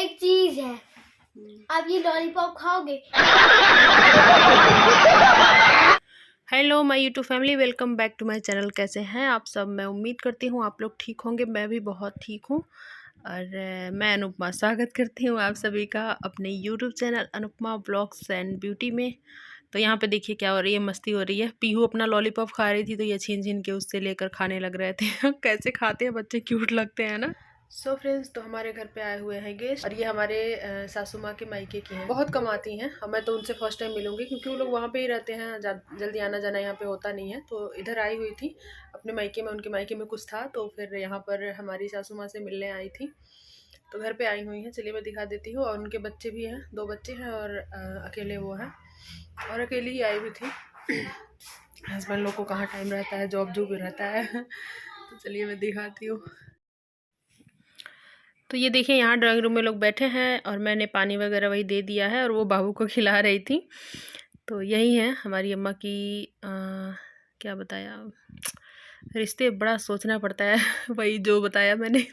एक चीज है, आप ये लॉलीपॉप खाओगे? Hello my YouTube family, welcome back to my channel. कैसे हैं आप सब? मैं उम्मीद करती हूँ आप लोग ठीक होंगे। मैं भी बहुत ठीक हूँ। और मैं अनुपमा स्वागत करती हूँ आप सभी का अपने YouTube channel Anupama blogs and beauty में। तो यहाँ पे देखिए क्या हो रही है, मस्ती हो रही है। पीहू अपना लॉलीपॉप खा रही थी तो ये छीन छीन के उससे लेकर खाने लग रहे थे। कैसे खाते हैं बच्चे, क्यूट लगते हैं ना। सो फ्रेंड्स, तो हमारे घर पे आए हुए हैं गेस्ट और ये हमारे सासू माँ के मायके की हैं। बहुत कम आती हैं। मैं तो उनसे फर्स्ट टाइम मिलूंगी क्योंकि वो लोग वहाँ पे ही रहते हैं, जल्दी आना जाना यहाँ पे होता नहीं है। तो इधर आई हुई थी अपने मायके में, उनके मायके में कुछ था तो फिर यहाँ पर हमारी सासू माँ से मिलने आई थी। तो घर पे आई हुई हैं, चलिए मैं दिखा देती हूँ। और उनके बच्चे भी हैं, 2 बच्चे हैं और अकेले वो हैं और अकेली ही आई हुई थी। हस्बैंड लोग को कहाँ टाइम रहता है, जॉब जो भी रहता है। तो चलिए मैं दिखाती हूँ। तो ये देखिए यहाँ ड्राइंग रूम में लोग बैठे हैं और मैंने पानी वगैरह वही दे दिया है और वो बाबू को खिला रही थी। तो यही है हमारी अम्मा की क्या बताया, रिश्ते बड़ा सोचना पड़ता है। वही जो बताया मैंने।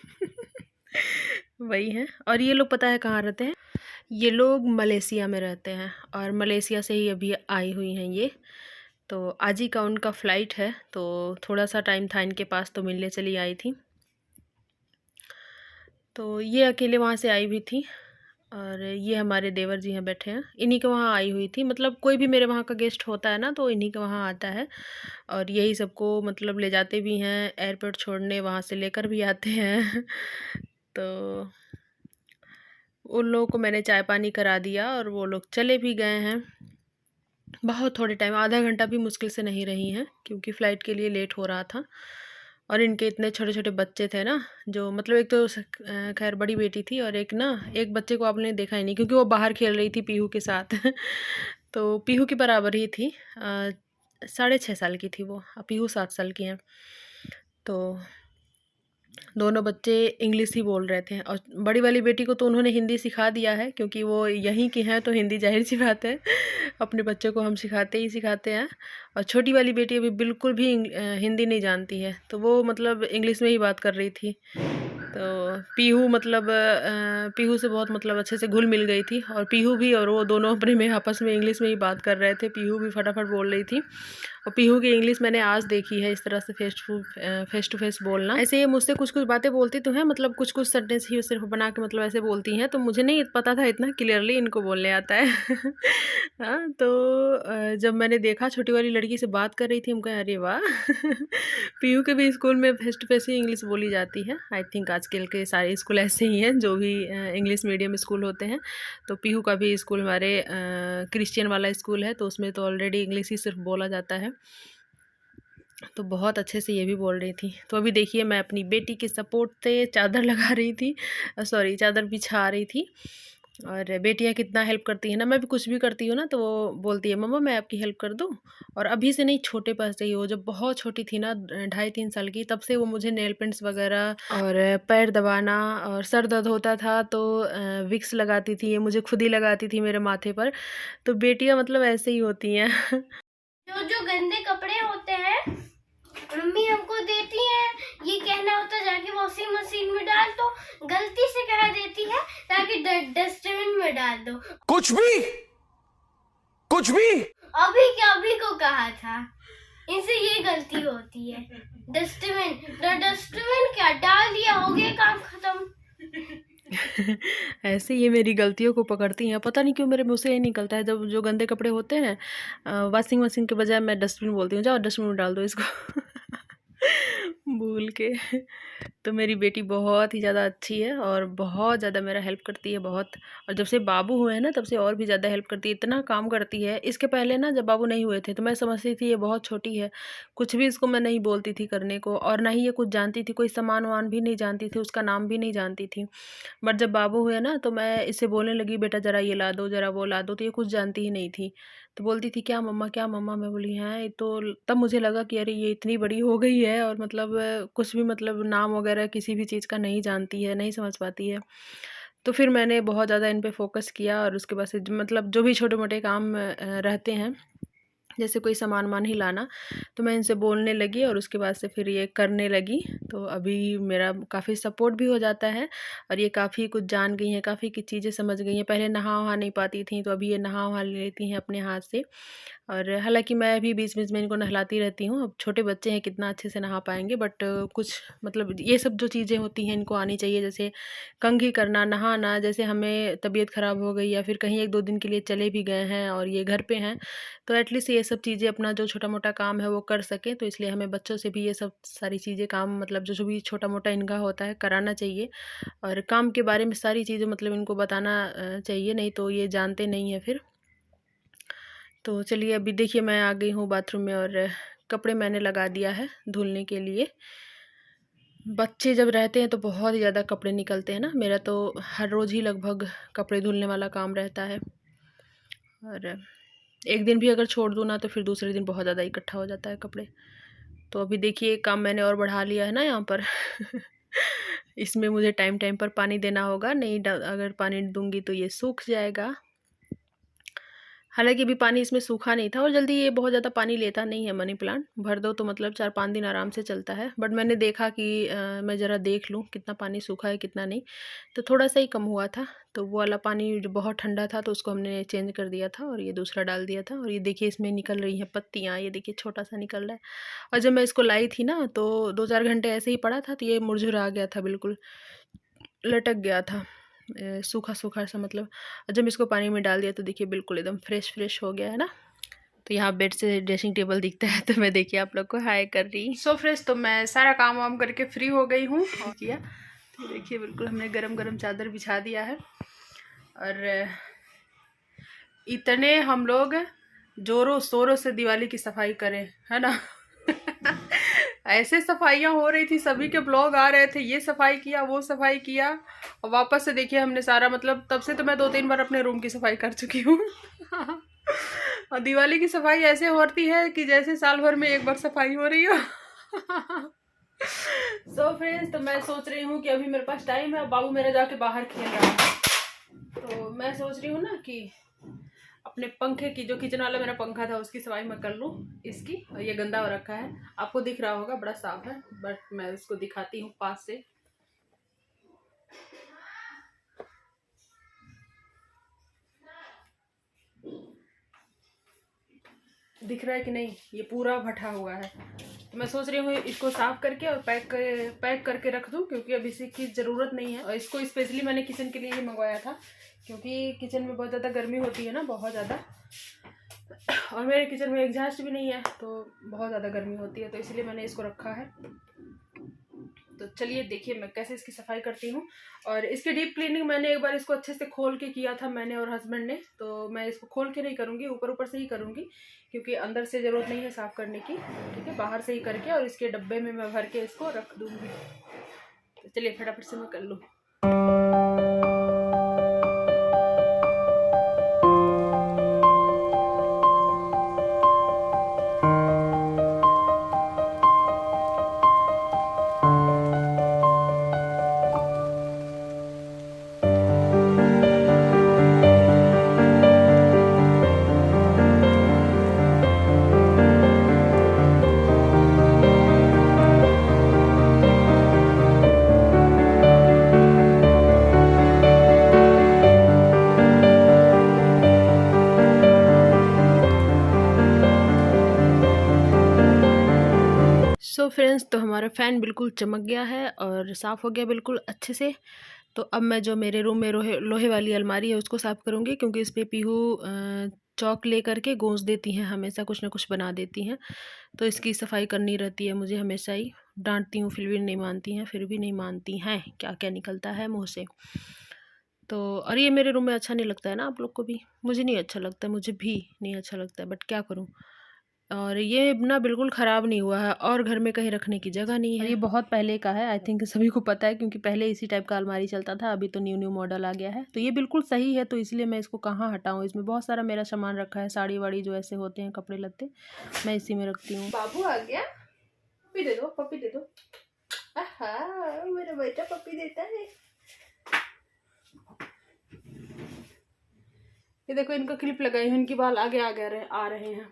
वही है। और ये लोग पता है कहाँ रहते हैं? ये लोग मलेशिया में रहते हैं और मलेशिया से ही अभी आई हुई हैं ये। तो आज ही का उनका फ़्लाइट है तो थोड़ा सा टाइम था इनके पास तो मिलने चली आई थी। तो ये अकेले वहाँ से आई हुई थी और ये हमारे देवर जी हैं बैठे हैं, इन्हीं के वहाँ आई हुई थी। मतलब कोई भी मेरे वहाँ का गेस्ट होता है ना तो इन्हीं के वहाँ आता है और यही सबको मतलब ले जाते भी हैं एयरपोर्ट छोड़ने, वहाँ से लेकर भी आते हैं। तो उन लोगों को मैंने चाय पानी करा दिया और वो लोग चले भी गए हैं। बहुत थोड़े टाइम, आधा घंटा भी मुश्किल से नहीं रही हैं क्योंकि फ़्लाइट के लिए लेट हो रहा था। और इनके इतने छोटे छोटे बच्चे थे ना, जो मतलब एक तो खैर बड़ी बेटी थी और एक बच्चे को आपने देखा ही नहीं क्योंकि वो बाहर खेल रही थी पीहू के साथ। तो पीहू की बराबर ही थी, 6.5 साल की थी वो, पीहू 7 साल की हैं। तो दोनों बच्चे इंग्लिश ही बोल रहे थे और बड़ी वाली बेटी को तो उन्होंने हिंदी सिखा दिया है क्योंकि वो यहीं की हैं तो हिंदी जाहिर सी बात है। अपने बच्चों को हम सिखाते ही सिखाते हैं। और छोटी वाली बेटी अभी बिल्कुल भी हिंदी नहीं जानती है तो वो मतलब इंग्लिश में ही बात कर रही थी। तो पीहू मतलब पीहू से बहुत मतलब अच्छे से घुल मिल गई थी और पीहू भी और वो दोनों अपने में आपस में इंग्लिश में ही बात कर रहे थे। पीहू भी फटाफट बोल रही थी और पीहू की इंग्लिश मैंने आज देखी है इस तरह से फेस टू फेस बोलना। ऐसे ये मुझसे कुछ कुछ बातें बोलती तो हैं, मतलब कुछ कुछ सेंटेंस ही सिर्फ बना के मतलब ऐसे बोलती हैं, तो मुझे नहीं पता था इतना क्लियरली इनको बोलने आता है। हाँ, तो जब मैंने देखा छोटी वाली लड़की से बात कर रही थी, हम कहे अरे वाह। पीयू के भी स्कूल में फेस टू फेस ही इंग्लिश बोली जाती है। आई थिंक आजकल के सारे स्कूल ऐसे ही हैं जो भी इंग्लिश मीडियम स्कूल होते हैं। तो पीहू का भी स्कूल हमारे क्रिश्चियन वाला स्कूल है तो उसमें तो ऑलरेडी इंग्लिश ही सिर्फ बोला जाता है। तो बहुत अच्छे से ये भी बोल रही थी। तो अभी देखिए मैं अपनी बेटी के सपोर्ट से चादर लगा रही थी, सॉरी चादर बिछा रही थी। और बेटियां कितना हेल्प करती हैं ना, मैं भी कुछ भी करती हूँ ना तो वो बोलती है मम्मा मैं आपकी हेल्प कर दूँ। और अभी से नहीं, छोटे पर से ही, वो जब बहुत छोटी थी ना 2.5-3 साल की, तब से वो मुझे नेल पेंट्स वगैरह और पैर दबाना और सर दर्द होता था तो विक्स लगाती थी, ये मुझे खुद ही लगाती थी मेरे माथे पर। तो बेटियां मतलब ऐसे ही होती हैं। जो जो गंदे कपड़े होते हैं मम्मी हमको देती हैं, ये कहना होता है जाके वॉशिंग मशीन में डाल दो, गलती से कह देती है ताकि डस्टबिन में डाल दो। कुछ भी अभी को कहा था, इनसे ये गलती होती है। डस्टबिन क्या डाल दिया, हो गया काम खत्म। ऐसे ये मेरी गलतियों को पकड़ती हैं, पता नहीं क्यों मेरे मुंह से ये निकलता है जब जो गंदे कपड़े होते हैं, वॉशिंग मशीन के बजाय मैं डस्टबिन बोलती हूँ, जाओ डस्टबिन में डाल दो इसको। भूल के। तो मेरी बेटी बहुत ही ज़्यादा अच्छी है और बहुत ज़्यादा मेरा हेल्प करती है, बहुत। और जब से बाबू हुए हैं ना तब से और भी ज़्यादा हेल्प करती है, इतना काम करती है। इसके पहले ना जब बाबू नहीं हुए थे तो मैं समझती थी ये बहुत छोटी है, कुछ भी इसको मैं नहीं बोलती थी करने को, और ना ही ये कुछ जानती थी, कोई सामान वामान भी नहीं जानती थी, उसका नाम भी नहीं जानती थी। बट जब बाबू हुए ना तो मैं इससे बोलने लगी बेटा ज़रा ये ला दो, ज़रा वो ला दो, तो ये कुछ जानती ही नहीं थी। तो बोलती थी क्या मम्मा क्या मम्मा, मैं बोली हैं ये तो। तब मुझे लगा कि अरे ये इतनी बड़ी हो गई है और मतलब कुछ भी मतलब नाम वगैरह किसी भी चीज़ का नहीं जानती है, नहीं समझ पाती है। तो फिर मैंने बहुत ज़्यादा इन पे फोकस किया और उसके बाद से मतलब जो भी छोटे मोटे काम रहते हैं जैसे कोई सामान वामान ही लाना, तो मैं इनसे बोलने लगी और उसके बाद से फिर ये करने लगी। तो अभी मेरा काफ़ी सपोर्ट भी हो जाता है और ये काफ़ी कुछ जान गई हैं, काफ़ी कुछ चीज़ें समझ गई हैं। पहले नहा वहा नहीं पाती थी, तो अभी ये नहा वहा लेती हैं अपने हाथ से। और हालांकि मैं भी बीच बीच में इनको नहलाती रहती हूँ। अब छोटे बच्चे हैं, कितना अच्छे से नहा पाएंगे, बट कुछ मतलब ये सब जो चीज़ें होती हैं इनको आनी चाहिए, जैसे कंघी करना, नहाना। जैसे हमें तबीयत ख़राब हो गई या फिर कहीं 1-2 दिन के लिए चले भी गए हैं और ये घर पे हैं, तो एटलीस्ट ये सब चीज़ें अपना जो छोटा मोटा काम है वो कर सकें। तो इसलिए हमें बच्चों से भी ये सब सारी चीज़ें काम मतलब जो भी छोटा मोटा इनका होता है कराना चाहिए और काम के बारे में सारी चीज़ें मतलब इनको बताना चाहिए, नहीं तो ये जानते नहीं हैं फिर। तो चलिए अभी देखिए मैं आ गई हूँ बाथरूम में और कपड़े मैंने लगा दिया है धुलने के लिए। बच्चे जब रहते हैं तो बहुत ही ज़्यादा कपड़े निकलते हैं ना, मेरा तो हर रोज़ ही लगभग कपड़े धुलने वाला काम रहता है और एक दिन भी अगर छोड़ दूँ ना तो फिर दूसरे दिन बहुत ज़्यादा इकट्ठा हो जाता है कपड़े। तो अभी देखिए काम मैंने और बढ़ा लिया है ना यहाँ पर इसमें मुझे टाइम टाइम पर पानी देना होगा, नहीं अगर पानी दूंगी तो ये सूख जाएगा। हालांकि अभी पानी इसमें सूखा नहीं था और जल्दी ये बहुत ज़्यादा पानी लेता नहीं है मनी प्लांट, भर दो तो मतलब 4-5 दिन आराम से चलता है। बट मैंने देखा कि मैं ज़रा देख लूँ कितना पानी सूखा है कितना नहीं, तो थोड़ा सा ही कम हुआ था। तो वो वाला पानी जो बहुत ठंडा था तो उसको हमने चेंज कर दिया था और ये दूसरा डाल दिया था। और ये देखिए इसमें निकल रही हैं पत्तियाँ, ये देखिए छोटा सा निकल रहा है। और जब मैं इसको लाई थी ना तो 2-4 घंटे ऐसे ही पड़ा था तो ये मुरझुरा गया था, बिल्कुल लटक गया था सूखा सूखा सा मतलब। और जब इसको पानी में डाल दिया तो देखिए बिल्कुल एकदम फ्रेश फ्रेश हो गया है ना। तो यहाँ बेड से ड्रेसिंग टेबल दिखता है तो मैं देखिए आप लोग को हाय कर रही। सो फ्रेश, तो मैं सारा काम वाम करके फ्री हो गई हूँ और किया तो देखिए बिल्कुल हमने गरम गरम चादर बिछा दिया है। और इतने हम लोग जोरों शोरों से दिवाली की सफाई करें, है ना ऐसे सफाइयाँ हो रही थी, सभी के ब्लॉग आ रहे थे, ये सफाई किया वो सफाई किया। और वापस से देखिए हमने सारा मतलब तब से तो मैं 2-3 बार अपने रूम की सफाई कर चुकी हूँ और दिवाली की सफाई ऐसे होती है कि जैसे साल भर में एक बार सफाई हो रही हो सो फ्रेंड्स, तो मैं सोच रही हूँ कि अभी मेरे पास टाइम है, बाबू मेरा जाके बाहर खेल रहा है, तो मैं सोच रही हूँ ना कि अपने पंखे की, जो किचन वाला मेरा पंखा था उसकी सफाई मैं कर लूँ इसकी। और ये गंदा हो रखा है, आपको दिख रहा होगा बड़ा साफ है, बट मैं इसको दिखाती हूँ पास से। दिख रहा है कि नहीं, ये पूरा भटा हुआ है। तो मैं सोच रही हूँ इसको साफ करके और पैक करके रख दूँ, क्योंकि अब इसी की ज़रूरत नहीं है। और इसको स्पेशली मैंने किचन के लिए ही मंगवाया था, क्योंकि किचन में बहुत ज़्यादा गर्मी होती है ना, बहुत ज़्यादा, और मेरे किचन में एग्जॉस्ट भी नहीं है तो बहुत ज़्यादा गर्मी होती है, तो इसलिए मैंने इसको रखा है। तो चलिए देखिए मैं कैसे इसकी सफाई करती हूँ। और इसकी डीप क्लीनिंग मैंने एक बार इसको अच्छे से खोल के किया था मैंने और हस्बैंड ने, तो मैं इसको खोल के नहीं करूँगी, ऊपर ऊपर से ही करूँगी, क्योंकि अंदर से ज़रूरत नहीं है साफ़ करने की, ठीक है, बाहर से ही करके और इसके डब्बे में मैं भर के इसको रख दूँगी। तो चलिए फटाफट से मैं कर लूँ। सो फ्रेंड्स, तो हमारा फ़ैन बिल्कुल चमक गया है और साफ़ हो गया बिल्कुल अच्छे से। तो अब मैं जो मेरे रूम में लोहे वाली अलमारी है उसको साफ़ करूँगी, क्योंकि इस पर पीहू चौक ले करके गूँज देती हैं, हमेशा कुछ ना कुछ बना देती हैं, तो इसकी सफाई करनी रहती है मुझे हमेशा ही। डांटती हूँ फिर भी नहीं मानती हैं, क्या क्या निकलता है मुँह से। तो और ये मेरे रूम में अच्छा नहीं लगता है ना, आप लोग को भी, मुझे नहीं अच्छा लगता, मुझे भी नहीं अच्छा लगता है, बट क्या करूँ। और ये ना बिल्कुल ख़राब नहीं हुआ है और घर में कहीं रखने की जगह नहीं है। ये बहुत पहले का है, आई थिंक सभी को पता है, क्योंकि पहले इसी टाइप का अलमारी चलता था, अभी तो न्यू मॉडल आ गया है। तो ये बिल्कुल सही है, तो इसलिए मैं इसको कहाँ हटाऊँ। इसमें बहुत सारा मेरा सामान रखा है, साड़ी वाड़ी जो ऐसे होते हैं, कपड़े लत्ते, मैं इसी में रखती हूँ। बाबू आ गया, पप्पी दे दो, पप्पी दे दो। आहा, मेरा बेटा पप्पी देता है। ये देखो इनका क्लिप लगाई हूँ, इनकी बाल आगे आ रहे हैं।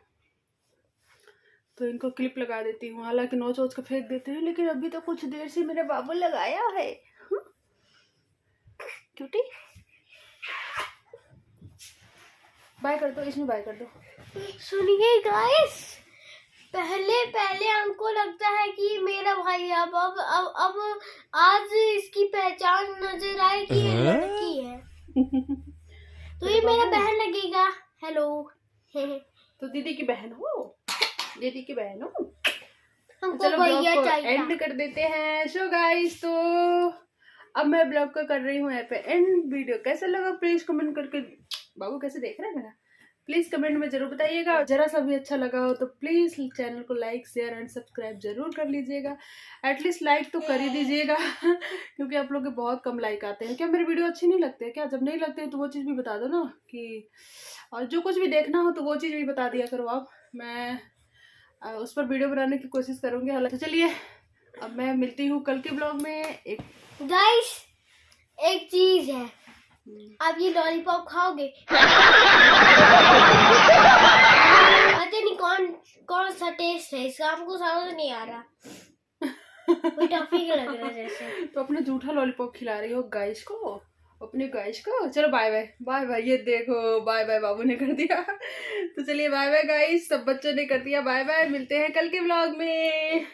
तो इनको क्लिप लगा देती हूँ। हालांकि नोच वोच के फेंक देते हैं, लेकिन अभी तो कुछ देर से मेरे बाबू लगाया है। क्यूटी बाय कर दो, इसमें बाय कर दो। सुनिए गाइस, पहले हमको लगता है कि मेरा भाई अब आज इसकी पहचान नजर आए कि ये लड़की है तो ये मेरा बहन लगेगा। हेलो तो दीदी की बहन हो, दीदी की बहन हो। हमको चलो ब्लॉग भैया को चाहिए। एंड कर देते हैं। सो गाइस, तो अब मैं ब्लॉग को कर रही हूँ यहाँ पे एंड। वीडियो कैसा लगा प्लीज कमेंट करके, बाबू कैसे देख रहा है मेरा, प्लीज कमेंट में जरूर बताइएगा। जरा सा भी अच्छा लगा हो तो प्लीज चैनल को लाइक शेयर एंड सब्सक्राइब जरूर कर लीजिएगा। एटलीस्ट लाइक तो कर ही दीजिएगा क्योंकि आप लोग के बहुत कम लाइक आते हैं। क्या मेरी वीडियो अच्छी नहीं लगती है क्या? जब नहीं लगते हैं तो वो चीज़ भी बता दो ना, कि और जो कुछ भी देखना हो तो वो चीज़ भी बता दिया करो आप। मैं उस पर वीडियो बनाने की कोशिश करूँगी। हालांकि चलिए अब मैं मिलती हूँ कल के ब्लॉग में। एक गाइस एक चीज है, आप ये लॉलीपॉप खाओगे? पता नहीं कौन सा टेस्ट है इसका, हमको समझ नहीं आ रहा। कोई टॉफी लग रहा है जैसे। तो अपना जूठा लॉलीपॉप खिला रही हो गाइस को, अपने गाइस को। चलो बाय बाय बाय बाय। ये देखो बाय बाय बाबू ने कर दिया। तो चलिए बाय बाय गाइस, सब बच्चों ने कर दिया बाय बाय। मिलते हैं कल के व्लॉग में।